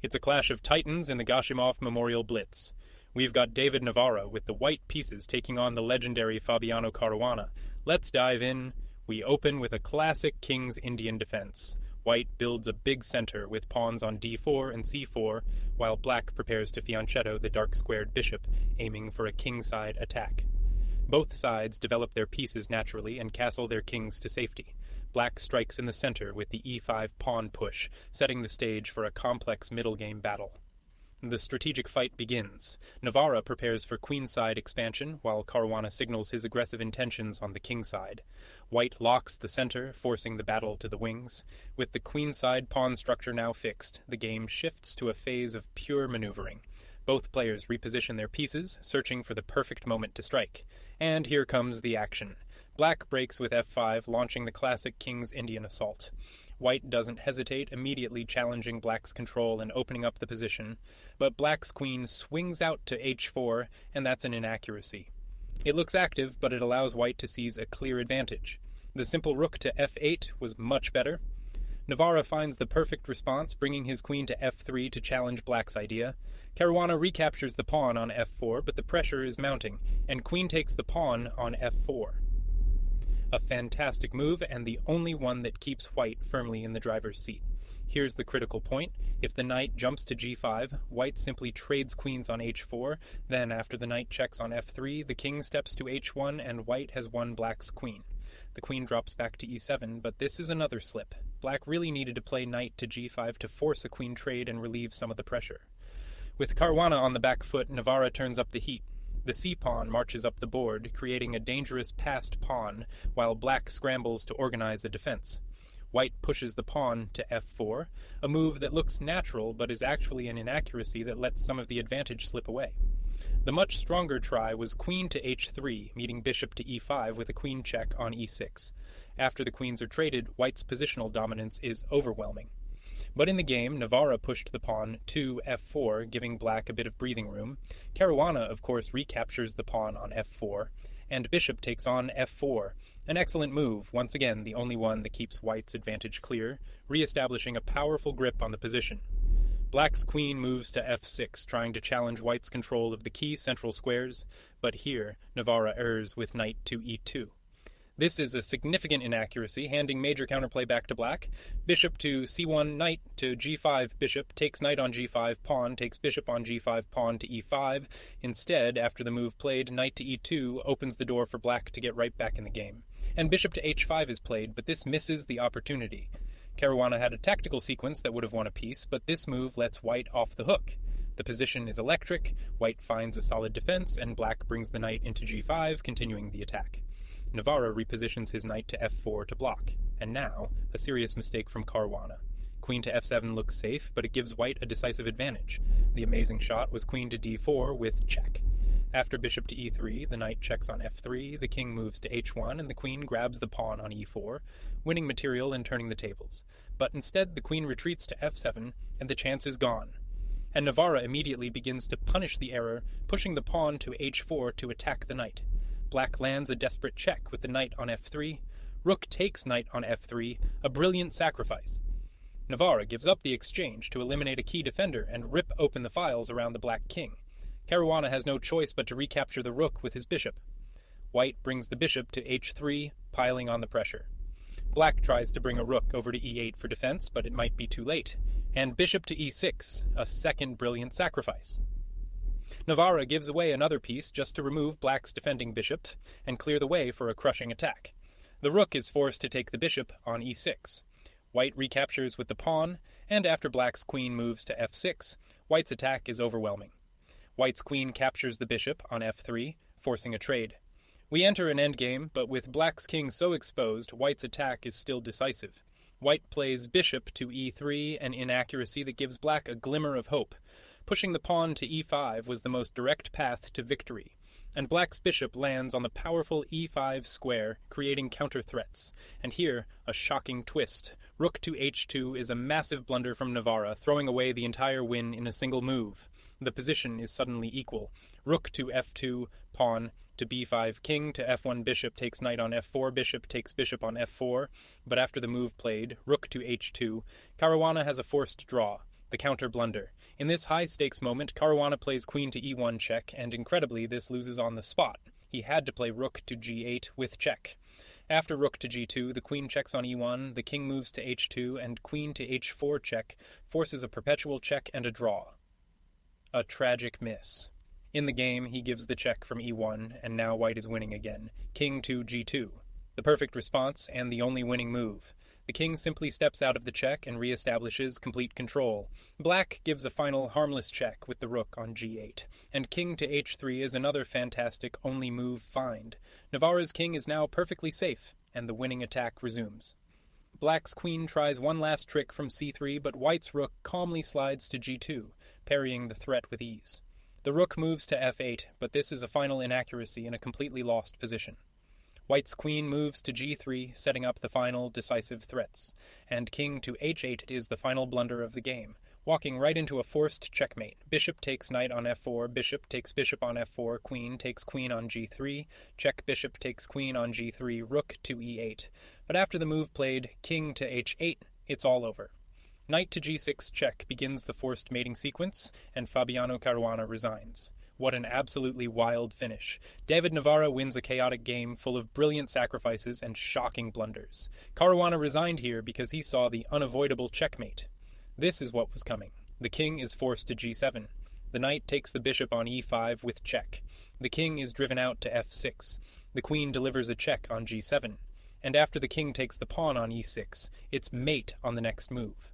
It's a clash of titans in the Gashimov Mem Blitz. We've got David Navara with the white pieces taking on the legendary Fabiano Caruana. Let's dive in. We open with a classic King's Indian defense. White builds a big center with pawns on d4 and c4, while black prepares to fianchetto the dark-squared bishop, aiming for a kingside attack. Both sides develop their pieces naturally and castle their kings to safety. Black strikes in the center with the e5 pawn push, setting the stage for a complex middle-game battle. The strategic fight begins. Navara prepares for queenside expansion, while Caruana signals his aggressive intentions on the kingside. White locks the center, forcing the battle to the wings. With the queenside pawn structure now fixed, the game shifts to a phase of pure maneuvering. Both players reposition their pieces, searching for the perfect moment to strike. And here comes the action. Black breaks with f5, launching the classic King's Indian assault. White doesn't hesitate, immediately challenging black's control and opening up the position, but black's queen swings out to h4, and that's an inaccuracy. It looks active, but it allows white to seize a clear advantage. The simple rook to f8 was much better. Navara finds the perfect response, bringing his queen to f3 to challenge black's idea. Caruana recaptures the pawn on f4, but the pressure is mounting, and queen takes the pawn on f4. A fantastic move, and the only one that keeps white firmly in the driver's seat. Here's the critical point. If the knight jumps to g5, white simply trades queens on h4, then after the knight checks on f3, the king steps to h1, and white has won black's queen. The queen drops back to e7, but this is another slip. Black really needed to play knight to g5 to force a queen trade and relieve some of the pressure. With Caruana on the back foot, Navara turns up the heat. The c-pawn marches up the board, creating a dangerous passed pawn, while black scrambles to organize a defense. White pushes the pawn to f4, a move that looks natural but is actually an inaccuracy that lets some of the advantage slip away. The much stronger try was queen to h3, meeting bishop to e5 with a queen check on e6. After the queens are traded, white's positional dominance is overwhelming. But in the game, Navara pushed the pawn to f4, giving black a bit of breathing room. Caruana, of course, recaptures the pawn on f4, and bishop takes on f4. An excellent move, once again the only one that keeps white's advantage clear, re-establishing a powerful grip on the position. Black's queen moves to f6, trying to challenge white's control of the key central squares, but here Navara errs with knight to e2. This is a significant inaccuracy, handing major counterplay back to black. Bishop to c1, knight to g5, bishop, takes knight on g5, pawn, takes bishop on g5, pawn to e5. Instead, after the move played, knight to e2 opens the door for black to get right back in the game. And bishop to h5 is played, but this misses the opportunity. Caruana had a tactical sequence that would have won a piece, but this move lets white off the hook. The position is electric, white finds a solid defense, and black brings the knight into g5, continuing the attack. Navara repositions his knight to f4 to block, and now, a serious mistake from Caruana. Queen to f7 looks safe, but it gives white a decisive advantage. The amazing shot was queen to d4 with check. After bishop to e3, the knight checks on f3, the king moves to h1, and the queen grabs the pawn on e4, winning material and turning the tables. But instead, the queen retreats to f7, and the chance is gone. And Navara immediately begins to punish the error, pushing the pawn to h4 to attack the knight. Black lands a desperate check with the knight on f3. Rook takes knight on f3, a brilliant sacrifice. Navara gives up the exchange to eliminate a key defender and rip open the files around the black king. Caruana has no choice but to recapture the rook with his bishop. White brings the bishop to h3, piling on the pressure. Black tries to bring a rook over to e8 for defense, but it might be too late. And bishop to e6, a second brilliant sacrifice. Navara gives away another piece just to remove black's defending bishop and clear the way for a crushing attack. The rook is forced to take the bishop on e6. White recaptures with the pawn, and after black's queen moves to f6, white's attack is overwhelming. White's queen captures the bishop on f3, forcing a trade. We enter an endgame, but with black's king so exposed, white's attack is still decisive. White plays bishop to e3, an inaccuracy that gives black a glimmer of hope. Pushing the pawn to e5 was the most direct path to victory, and black's bishop lands on the powerful e5 square, creating counter threats. And here, a shocking twist. Rook to h2 is a massive blunder from Navara, throwing away the entire win in a single move. The position is suddenly equal. Rook to f2, pawn to b5, king to f1, bishop takes knight on f4, bishop takes bishop on f4, but after the move played, rook to h2, Caruana has a forced draw. the counter blunder. In this high-stakes moment, Caruana plays queen to e1 check, and incredibly, this loses on the spot. He had to play rook to g8 with check. After rook to g2, the queen checks on e1, the king moves to h2, and queen to h4 check forces a perpetual check and a draw. A tragic miss. In the game, he gives the check from e1, and now white is winning again. King to g2. The perfect response, and the only winning move. The king simply steps out of the check and reestablishes complete control. Black gives a final harmless check with the rook on g8, and king to h3 is another fantastic only move find. Navara's king is now perfectly safe, and the winning attack resumes. Black's queen tries one last trick from c3, but white's rook calmly slides to g2, parrying the threat with ease. The rook moves to f8, but this is a final inaccuracy in a completely lost position. White's queen moves to g3, setting up the final decisive threats, and king to h8 is the final blunder of the game, walking right into a forced checkmate. Bishop takes knight on f4, bishop takes bishop on f4, queen takes queen on g3, check bishop takes queen on g3, rook to e8. But after the move played king to h8, it's all over. Knight to g6 check begins the forced mating sequence, and Fabiano Caruana resigns. What an absolutely wild finish. David Navara wins a chaotic game full of brilliant sacrifices and shocking blunders. Caruana resigned here because he saw the unavoidable checkmate. This is what was coming. The king is forced to g7. The knight takes the bishop on e5 with check. The king is driven out to f6. The queen delivers a check on g7. And after the king takes the pawn on e6, it's mate on the next move.